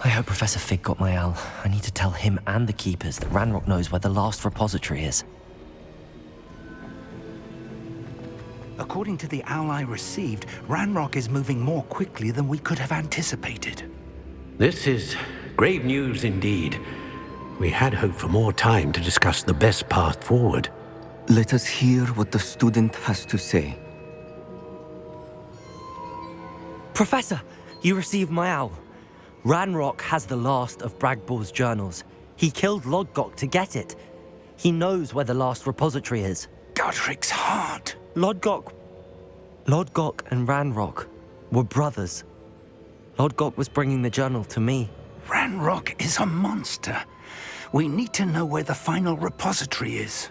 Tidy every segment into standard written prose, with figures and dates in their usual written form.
I hope Professor Fig got my owl. I need to tell him and the Keepers that Ranrock knows where the last repository is. According to the owl I received, Ranrock is moving more quickly than we could have anticipated. This is grave news indeed. We had hoped for more time to discuss the best path forward. Let us hear what the student has to say. Professor, you received my owl. Ranrock has the last of Bragbor's journals. He killed Lodgok to get it. He knows where the last repository is. Godric's heart. Lodgok and Ranrock were brothers. Lodgok was bringing the journal to me. Ranrock is a monster. We need to know where the final repository is.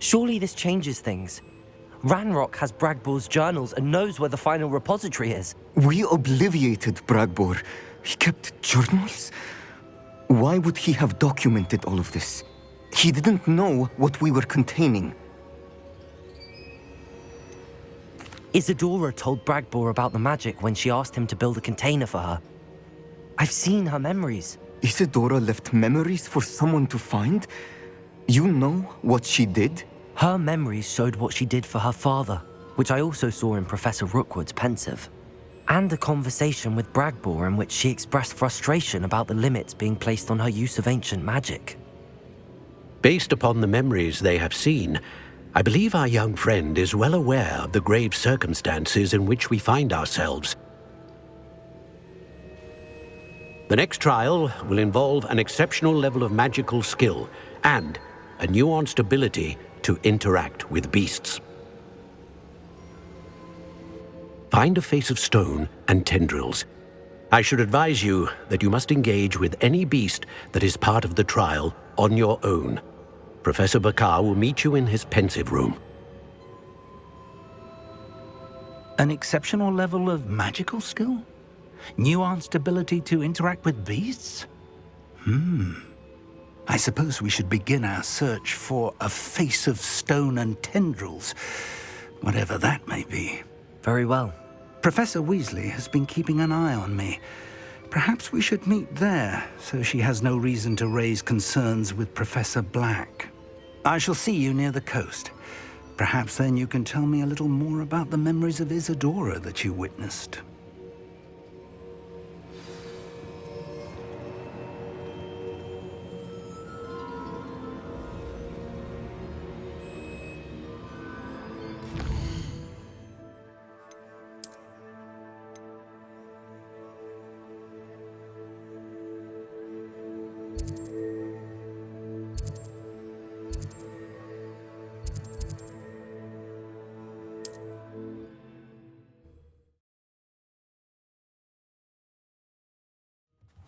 Surely this changes things. Ranrock has Bragbor's journals and knows where the final repository is. We obliviated Bragbor. He kept journals? Why would he have documented all of this? He didn't know what we were containing. Isadora told Bragbor about the magic when she asked him to build a container for her. I've seen her memories. Isadora left memories for someone to find? You know what she did? Her memories showed what she did for her father, which I also saw in Professor Rookwood's pensive. And a conversation with Bragbor in which she expressed frustration about the limits being placed on her use of ancient magic. Based upon the memories they have seen, I believe our young friend is well aware of the grave circumstances in which we find ourselves. The next trial will involve an exceptional level of magical skill and a nuanced ability to interact with beasts. Find a face of stone and tendrils. I should advise you that you must engage with any beast that is part of the trial on your own. Professor Bakar will meet you in his pensive room. An exceptional level of magical skill? Nuanced ability to interact with beasts? I suppose we should begin our search for a face of stone and tendrils, whatever that may be. Very well. Professor Weasley has been keeping an eye on me. Perhaps we should meet there, so she has no reason to raise concerns with Professor Black. I shall see you near the coast. Perhaps then you can tell me a little more about the memories of Isadora that you witnessed.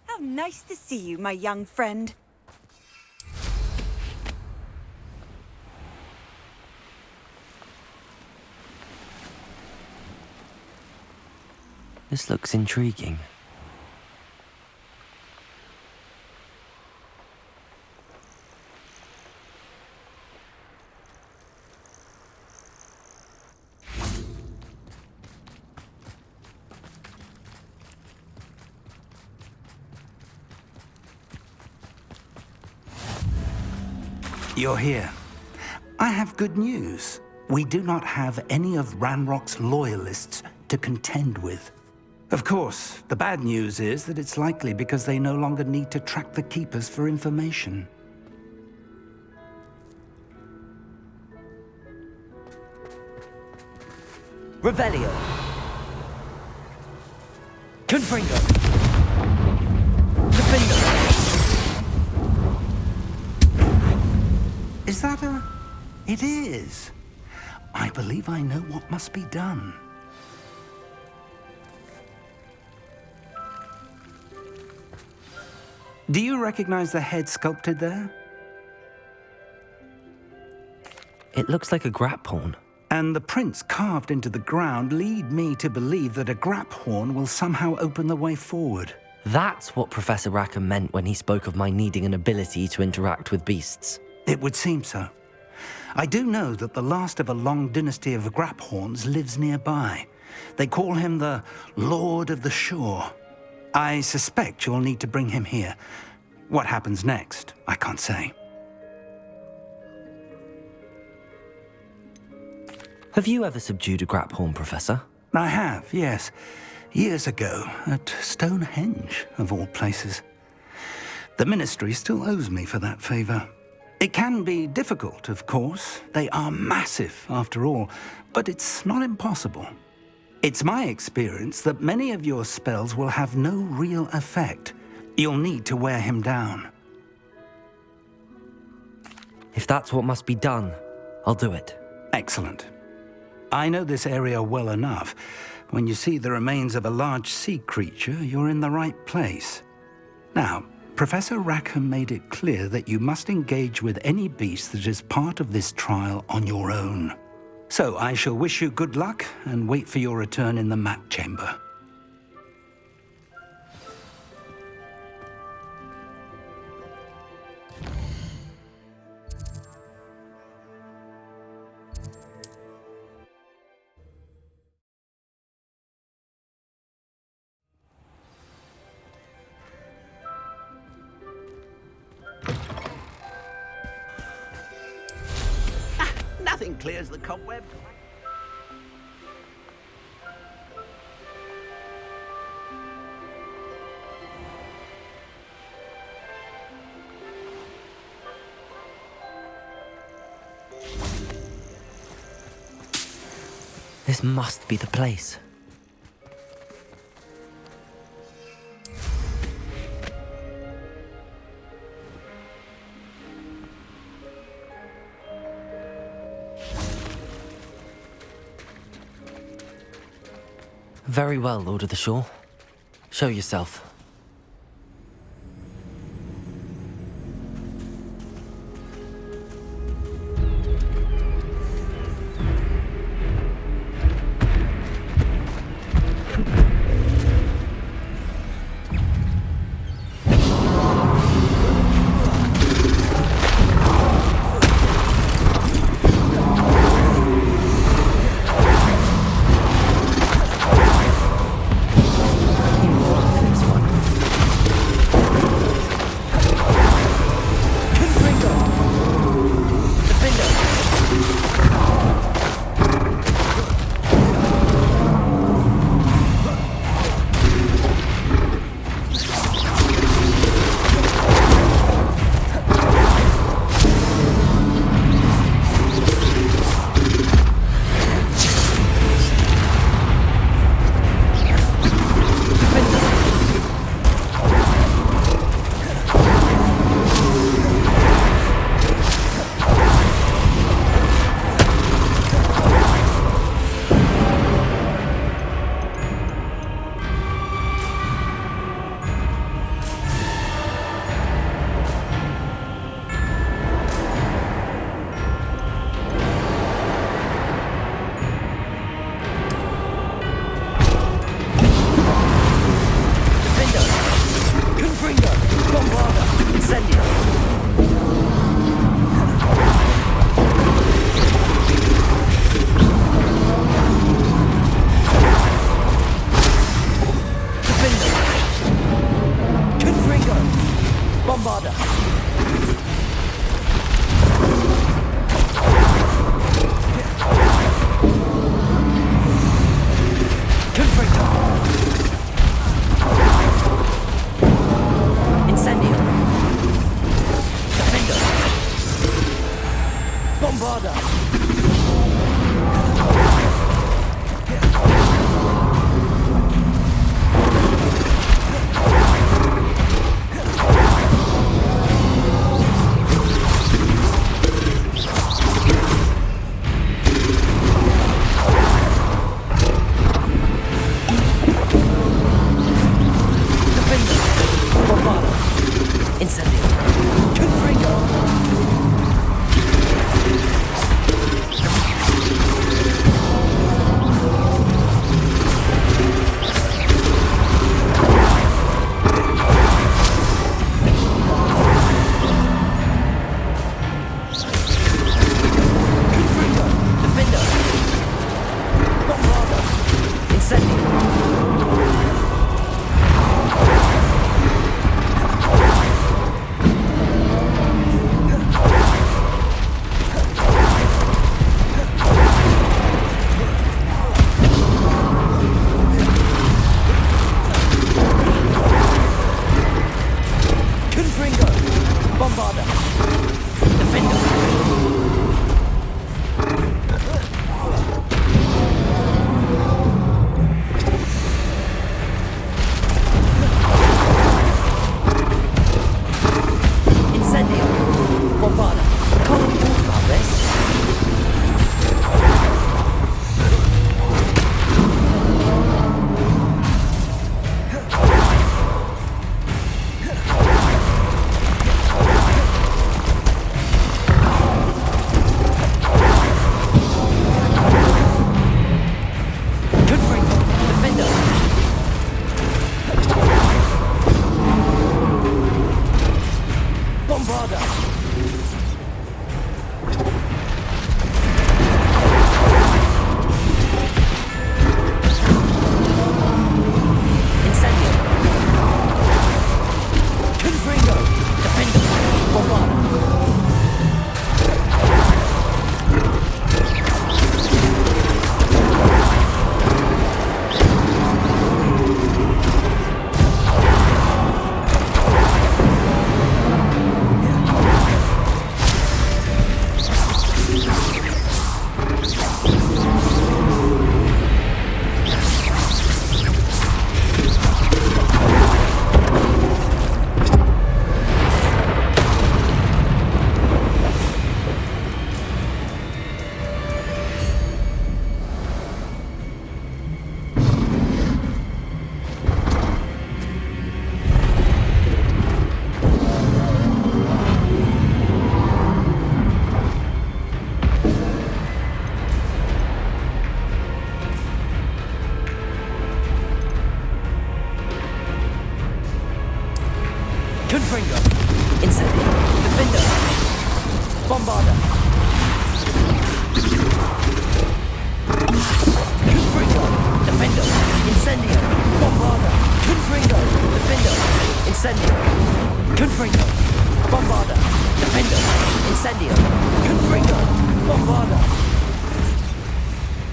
How nice to see you, my young friend. This looks intriguing. You're here. I have good news. We do not have any of Ranrock's loyalists to contend with. Of course, the bad news is that it's likely because they no longer need to track the Keepers for information. Revelio. Confringo. Defendo. Is that a... It is. I believe I know what must be done. Do you recognize the head sculpted there? It looks like a grapphorn. And the prints carved into the ground lead me to believe that a grapphorn will somehow open the way forward. That's what Professor Rackham meant when he spoke of my needing an ability to interact with beasts. It would seem so. I do know that the last of a long dynasty of Grapphorns lives nearby. They call him the Lord of the Shore. I suspect you'll need to bring him here. What happens next, I can't say. Have you ever subdued a Graphorn, Professor? I have, yes. Years ago, at Stonehenge, of all places. The Ministry still owes me for that favor. It can be difficult, of course. They are massive, after all, but it's not impossible. It's my experience that many of your spells will have no real effect. You'll need to wear him down. If that's what must be done, I'll do it. Excellent. I know this area well enough. When you see the remains of a large sea creature, you're in the right place. Now, Professor Rackham made it clear that you must engage with any beast that is part of this trial on your own. So I shall wish you good luck and wait for your return in the map chamber. Nothing clears the cobweb. This must be the place. Very well, Lord of the Shore. Show yourself.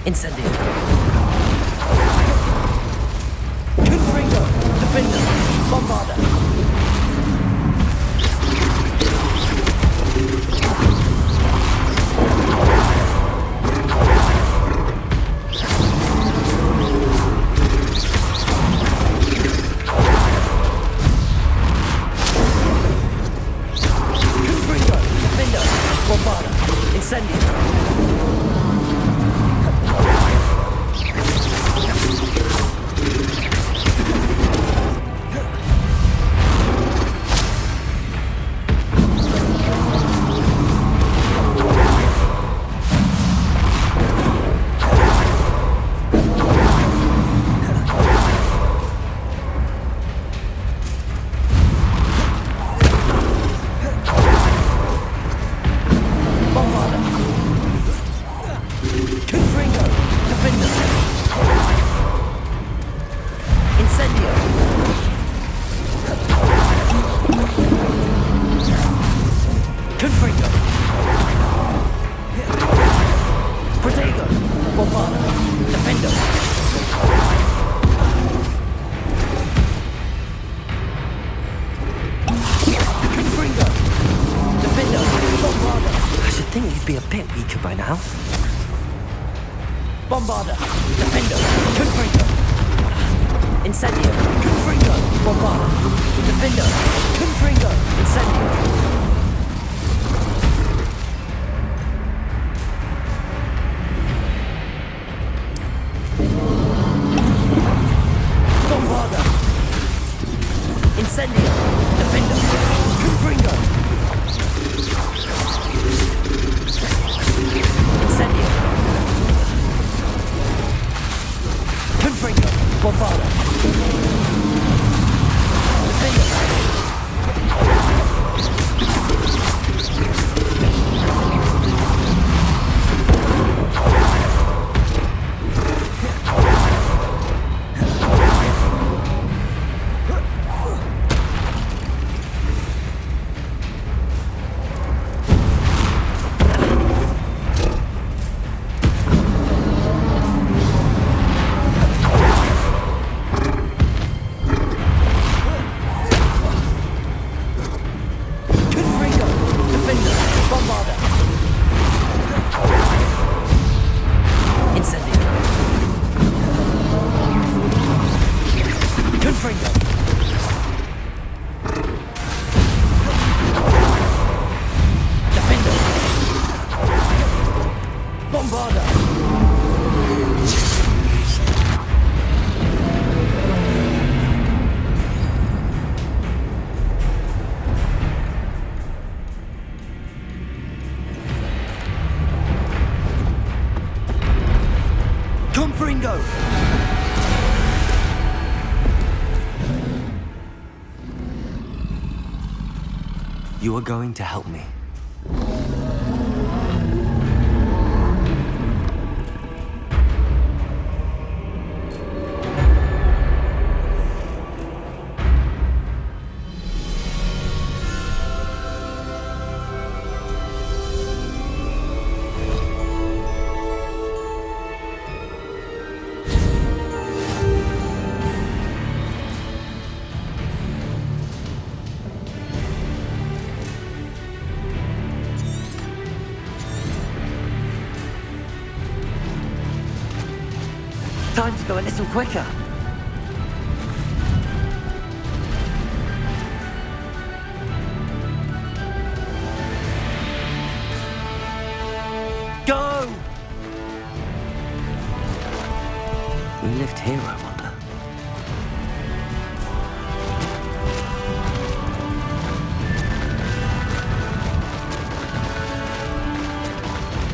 Incendio. Confringo. Defender. Bombarda. Confringo. Defender. Bombarda. Incendio. Bombarda, Defender, Confringo. Incendio, Confringo, Bombarda, Defender, Confringo, Incendio. Bombarda, Incendio, Defender, Confringo. Incendio. Confringo, Bombarda. Defender. You are going to help me. Time to go a little quicker. Go! We lived here, I wonder.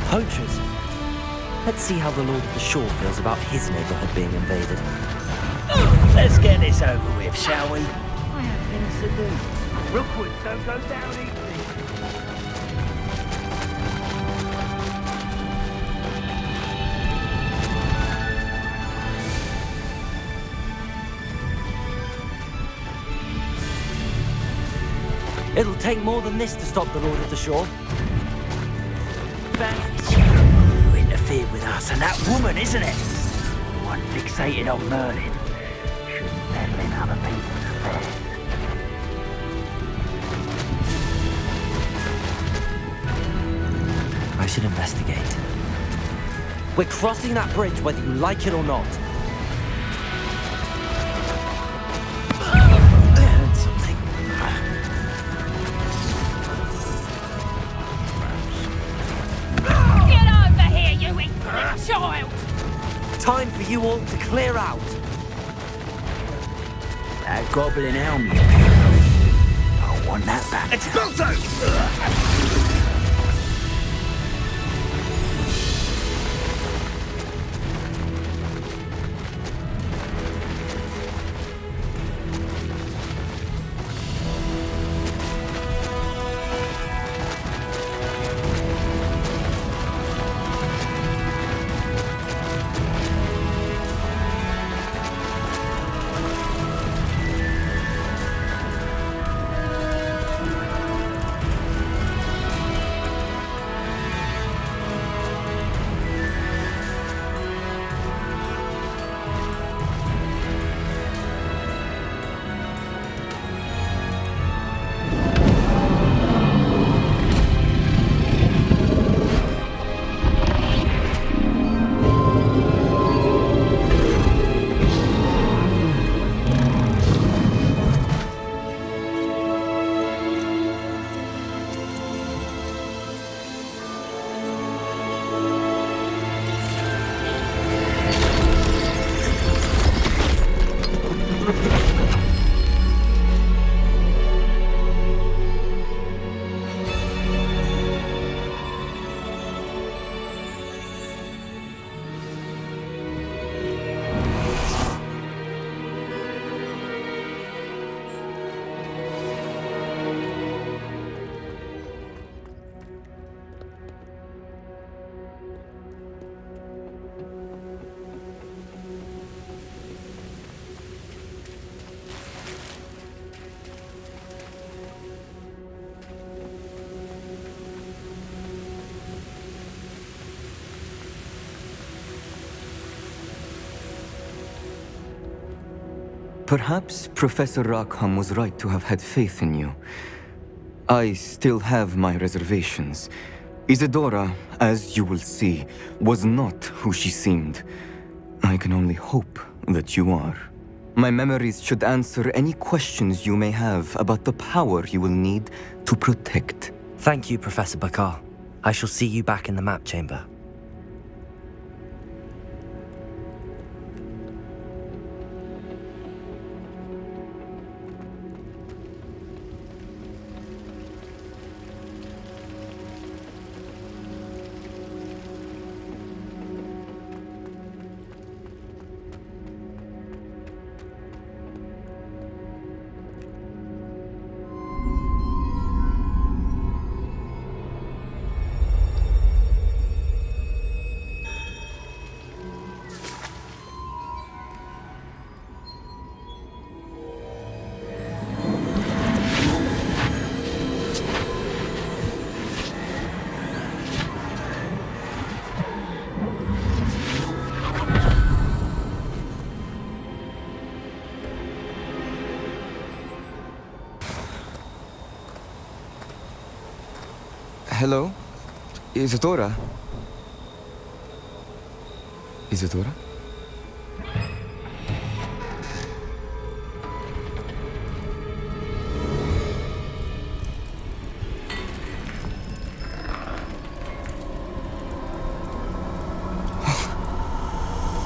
Poachers. Let's see how the Lord of the Shore feels about his neighborhood being invaded. Let's get this over with, shall we? I have things to do. Rookwood, don't go down easy. It'll take more than this to stop the Lord of the Shore. Fancy you interfered with us. Hogwarts and that woman, isn't it? One fixated on Merlin. Shouldn't meddle in other people's affairs. I should investigate. We're crossing that bridge whether you like it or not. I heard something. Get over here, you ignorant child! Time for you all to clear out. That goblin helm you picked up. I want that back. Expulso! Perhaps Professor Rackham was right to have had faith in you. I still have my reservations. Isadora, as you will see, was not who she seemed. I can only hope that you are. My memories should answer any questions you may have about the power you will need to protect. Thank you, Professor Bakar. I shall see you back in the map chamber. Hello? Isadora? Isadora?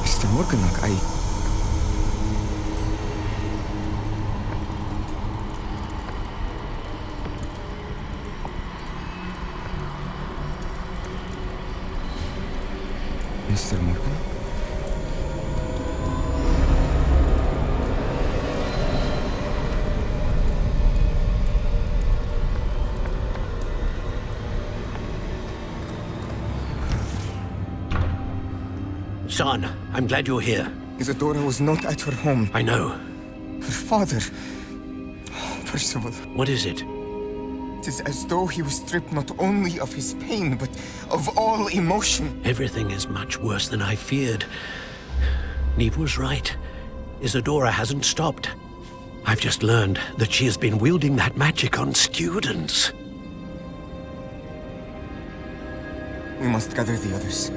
Mr. Morganach, Mr. Morgan? Son, I'm glad you're here. Isadora was not at her home. I know. Her father... Percival. What is it? It is as though he was stripped not only of his pain, but of all emotion. Everything is much worse than I feared. Neve was right. Isadora hasn't stopped. I've just learned that she has been wielding that magic on students. We must gather the others.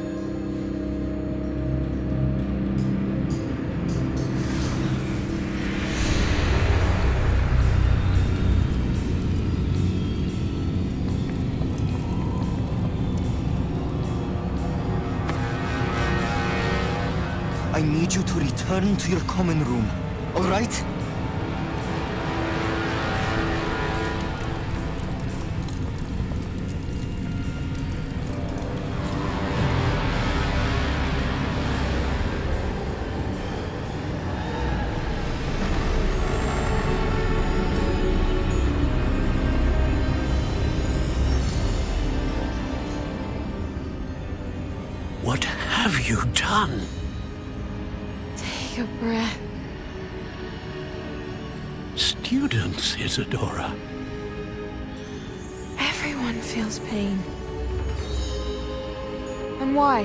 I need you to return to your common room, all right? What have you done? Take a breath. Students, Isadora. Everyone feels pain. And why?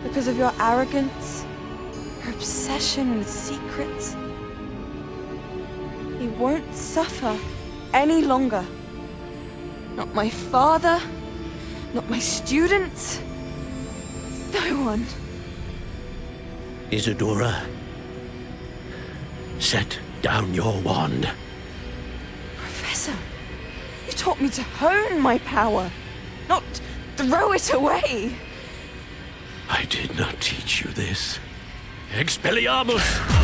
Because of your arrogance? Your obsession with secrets? He won't suffer any longer. Not my father, not my students. No one. Isadora, set down your wand. Professor, you taught me to hone my power, not throw it away. I did not teach you this. Expelliarmus!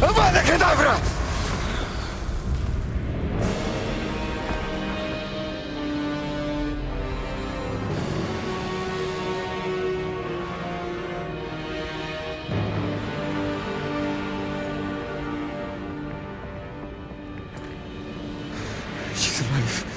Avada Kedavra! She's alive.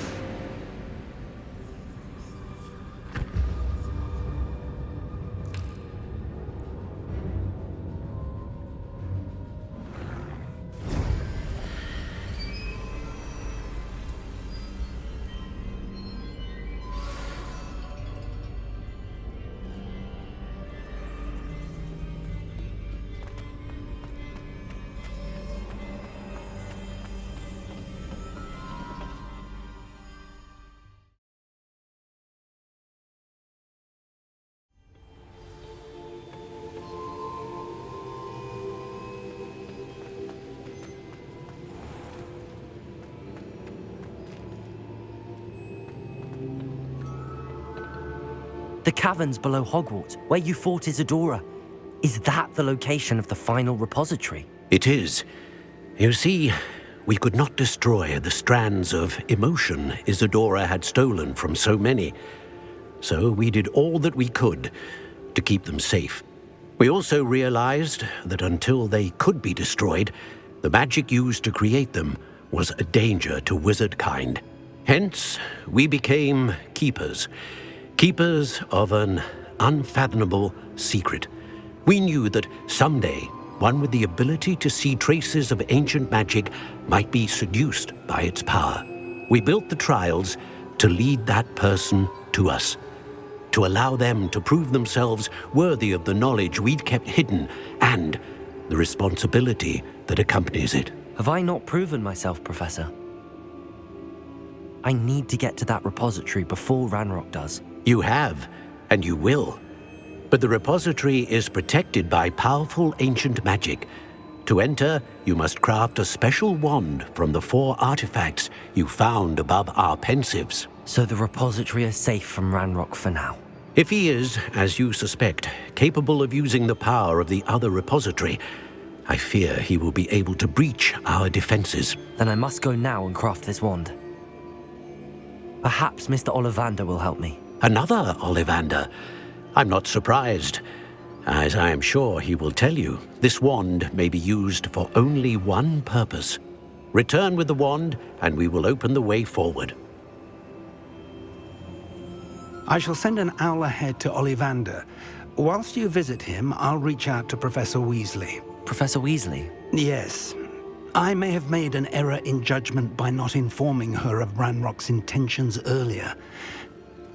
The caverns below Hogwarts, where you fought Isadora. Is that the location of the final repository? It is. You see, we could not destroy the strands of emotion Isadora had stolen from so many. So we did all that we could to keep them safe. We also realized that until they could be destroyed, the magic used to create them was a danger to wizard kind. Hence, we became keepers. Keepers of an unfathomable secret. We knew that someday, one with the ability to see traces of ancient magic might be seduced by its power. We built the trials to lead that person to us, to allow them to prove themselves worthy of the knowledge we'd kept hidden and the responsibility that accompanies it. Have I not proven myself, Professor? I need to get to that repository before Ranrock does. You have, and you will. But the repository is protected by powerful ancient magic. To enter, you must craft a special wand from the 4 artifacts you found above our pensives. So the repository is safe from Ranrock for now. If he is, as you suspect, capable of using the power of the other repository, I fear he will be able to breach our defenses. Then I must go now and craft this wand. Perhaps Mr. Ollivander will help me. Another Ollivander? I'm not surprised. As I am sure he will tell you, this wand may be used for only one purpose. Return with the wand, and we will open the way forward. I shall send an owl ahead to Ollivander. Whilst you visit him, I'll reach out to Professor Weasley. Professor Weasley? Yes. I may have made an error in judgment by not informing her of Ranrock's intentions earlier.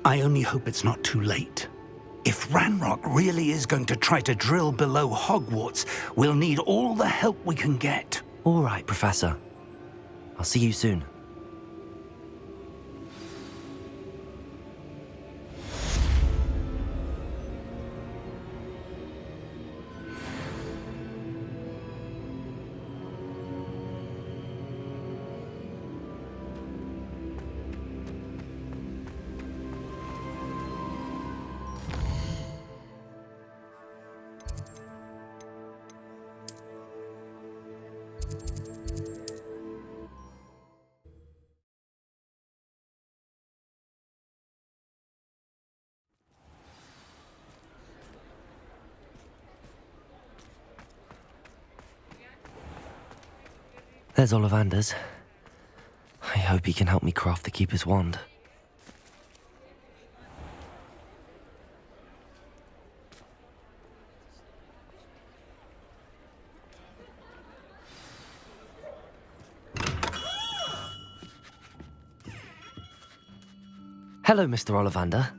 I only hope it's not too late. If Ranrock really is going to try to drill below Hogwarts, we'll need all the help we can get. All right, Professor. I'll see you soon. There's Ollivander's. I hope he can help me craft the Keeper's wand. Hello, Mr. Ollivander.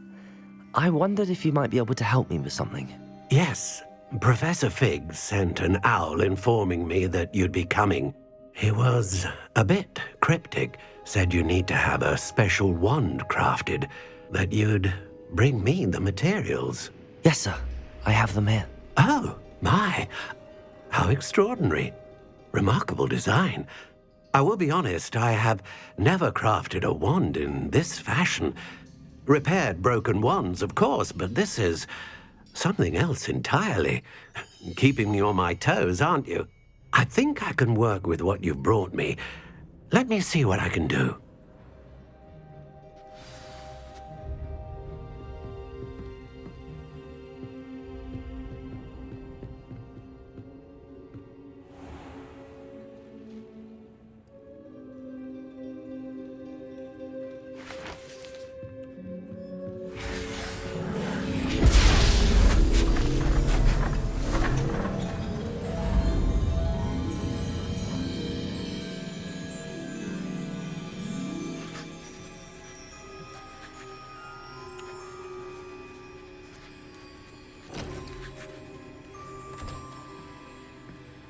I wondered if you might be able to help me with something. Yes, Professor Fig sent an owl informing me that you'd be coming. He was a bit cryptic, said you need to have a special wand crafted, that you'd bring me the materials. Yes, sir. I have them here. Oh, my. How extraordinary. Remarkable design. I will be honest, I have never crafted a wand in this fashion. Repaired broken wands, of course, but this is something else entirely. Keeping me on my toes, aren't you? I think I can work with what you've brought me. Let me see what I can do.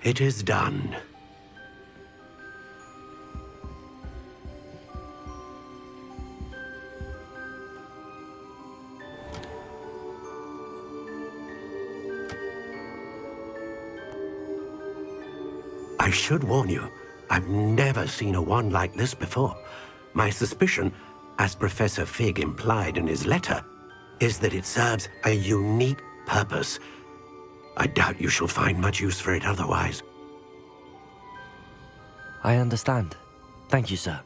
It is done. I should warn you, I've never seen a wand like this before. My suspicion, as Professor Fig implied in his letter, is that it serves a unique purpose. I doubt you shall find much use for it otherwise. I understand. Thank you, sir.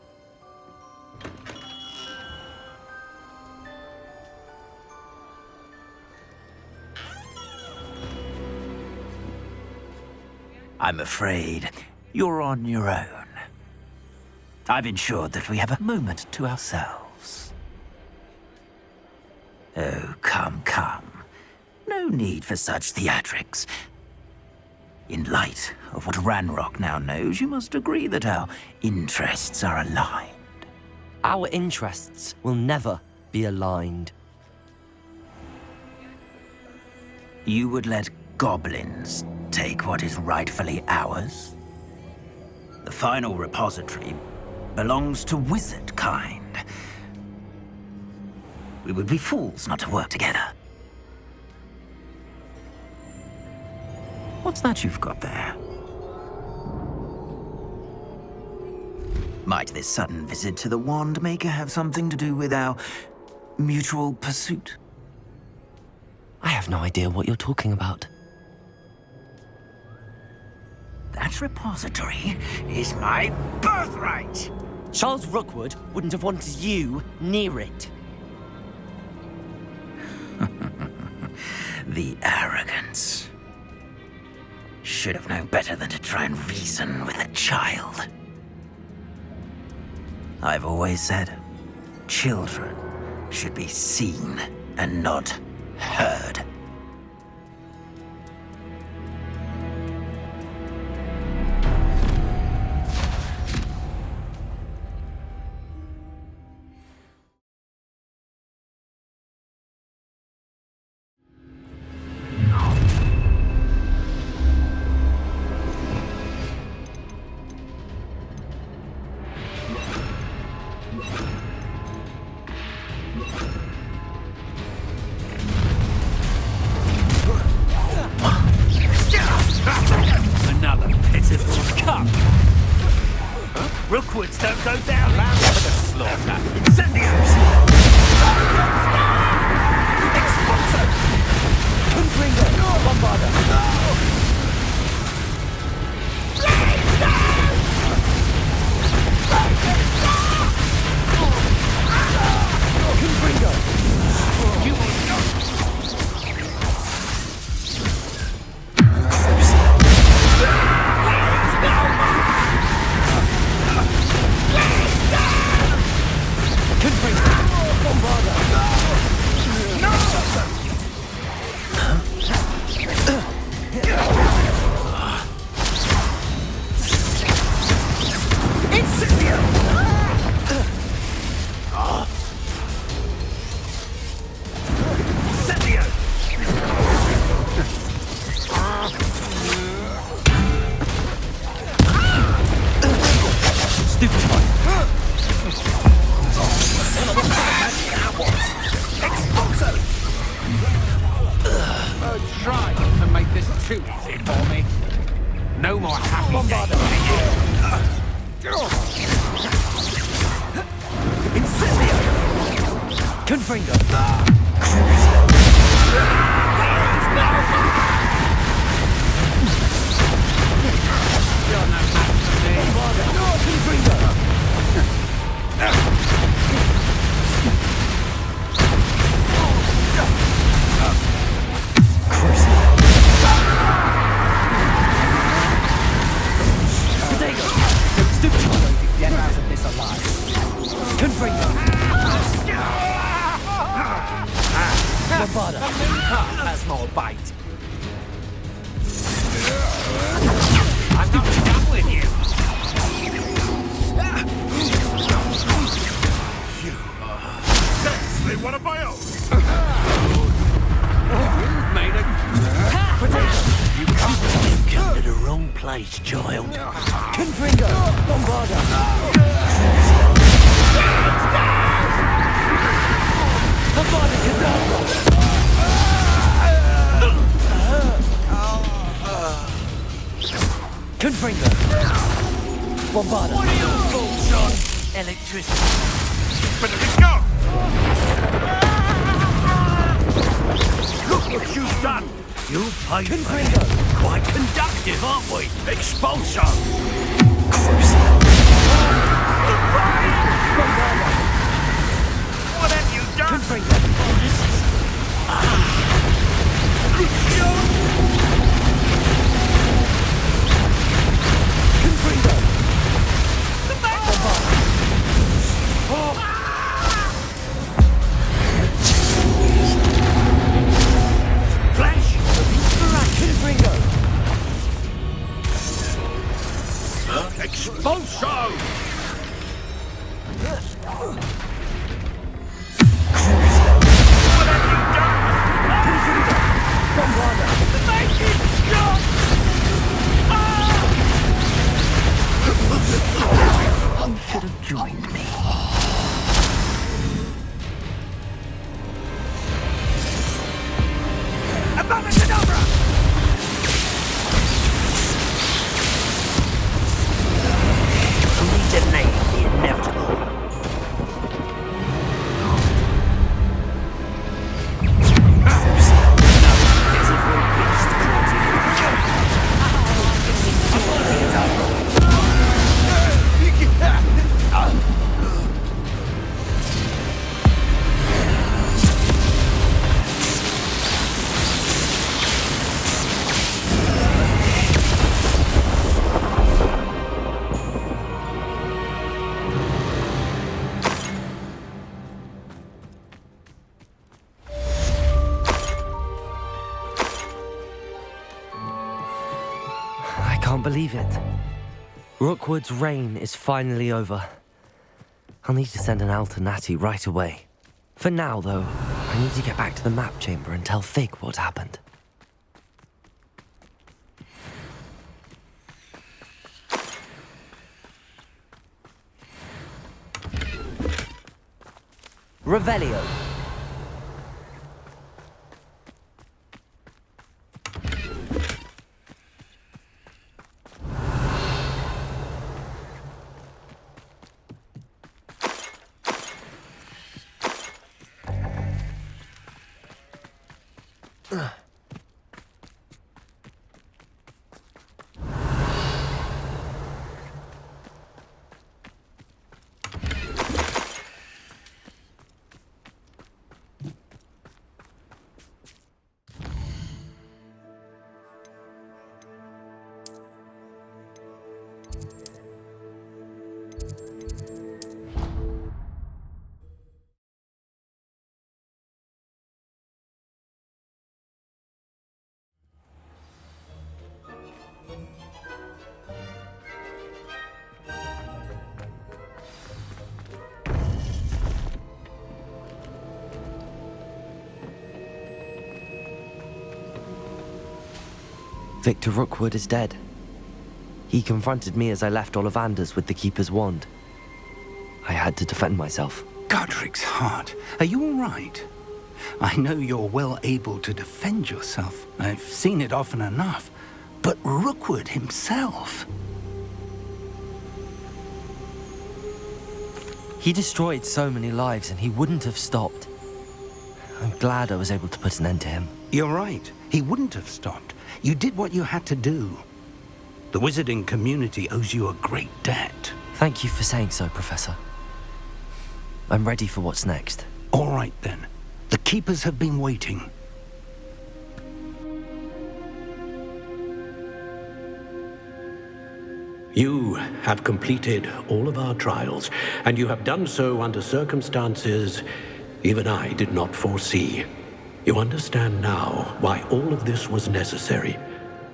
I'm afraid you're on your own. I've ensured that we have a moment to ourselves. Oh, come, come. No need for such theatrics. In light of what Ranrock now knows, you must agree that our interests are aligned. Our interests will never be aligned. You would let goblins take what is rightfully ours? The final repository belongs to wizard kind. We would be fools not to work together. What's that you've got there? Might this sudden visit to the Wand Maker have something to do with our mutual pursuit? I have no idea what you're talking about. That repository is my birthright! Charles Rookwood wouldn't have wanted you near it. The arrogance. Should have known better than to try and reason with a child. I've always said, children should be seen and not heard. Another pitiful cup. Rookwoods don't go down. Land for the slaughter. Incendios! Expulso! Confringo! Bombarda! Confringo! You will not! Try to make this too easy for me. No more happy days. Incendio! Confringo! You're no match for me. Confringo! Get out of this alive. Confringo! Bombarda! Has more bite. I'm not done with you. That's one of my own. Made it. You've come to the wrong place, child. Confringo! Bombarda! Bombarda Cadabra! Confringo! Bombarda! What are your thoughts on Electricity! better to go? Look what you've done! You paid for it. Quite conductive, aren't we? Expulso! What have you done? Confringo! This is... Confringo! Flash! Confringo! Expulso! can't believe it. Rookwood's reign is finally over. I'll need to send an owl to Natty right away. For now, though, I need to get back to the map chamber and tell Fig what happened. Revelio. Victor Rookwood is dead. He confronted me as I left Ollivander's with the Keeper's wand. I had to defend myself. Godric's heart, are you all right? I know you're well able to defend yourself. I've seen it often enough. But Rookwood himself... He destroyed so many lives and he wouldn't have stopped. I'm glad I was able to put an end to him. You're right. He wouldn't have stopped. You did what you had to do. The wizarding community owes you a great debt. Thank you for saying so, Professor. I'm ready for what's next. All right, then. The Keepers have been waiting. You have completed all of our trials, and you have done so under circumstances even I did not foresee. You understand now why all of this was necessary.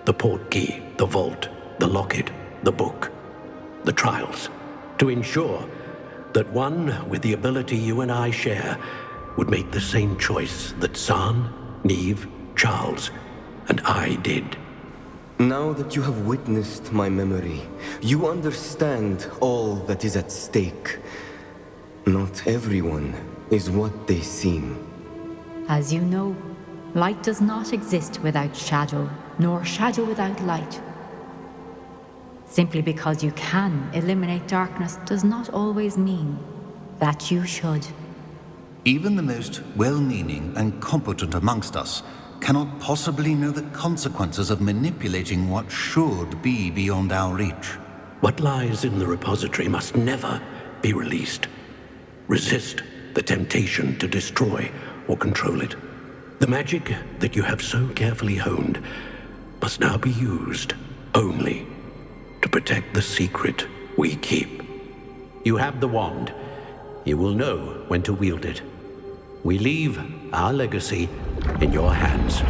The portkey, the vault, the locket, the book, the trials. To ensure that one with the ability you and I share would make the same choice that San, Neve, Charles, and I did. Now that you have witnessed my memory, you understand all that is at stake. Not everyone is what they seem. As you know, light does not exist without shadow, nor shadow without light. Simply because you can eliminate darkness does not always mean that you should. Even the most well-meaning and competent amongst us cannot possibly know the consequences of manipulating what should be beyond our reach. What lies in the repository must never be released. Resist the temptation to destroy or control it. The magic that you have so carefully honed must now be used only to protect the secret we keep. You have the wand. You will know when to wield it. We leave our legacy in your hands.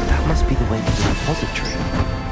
That must be the way to the repository.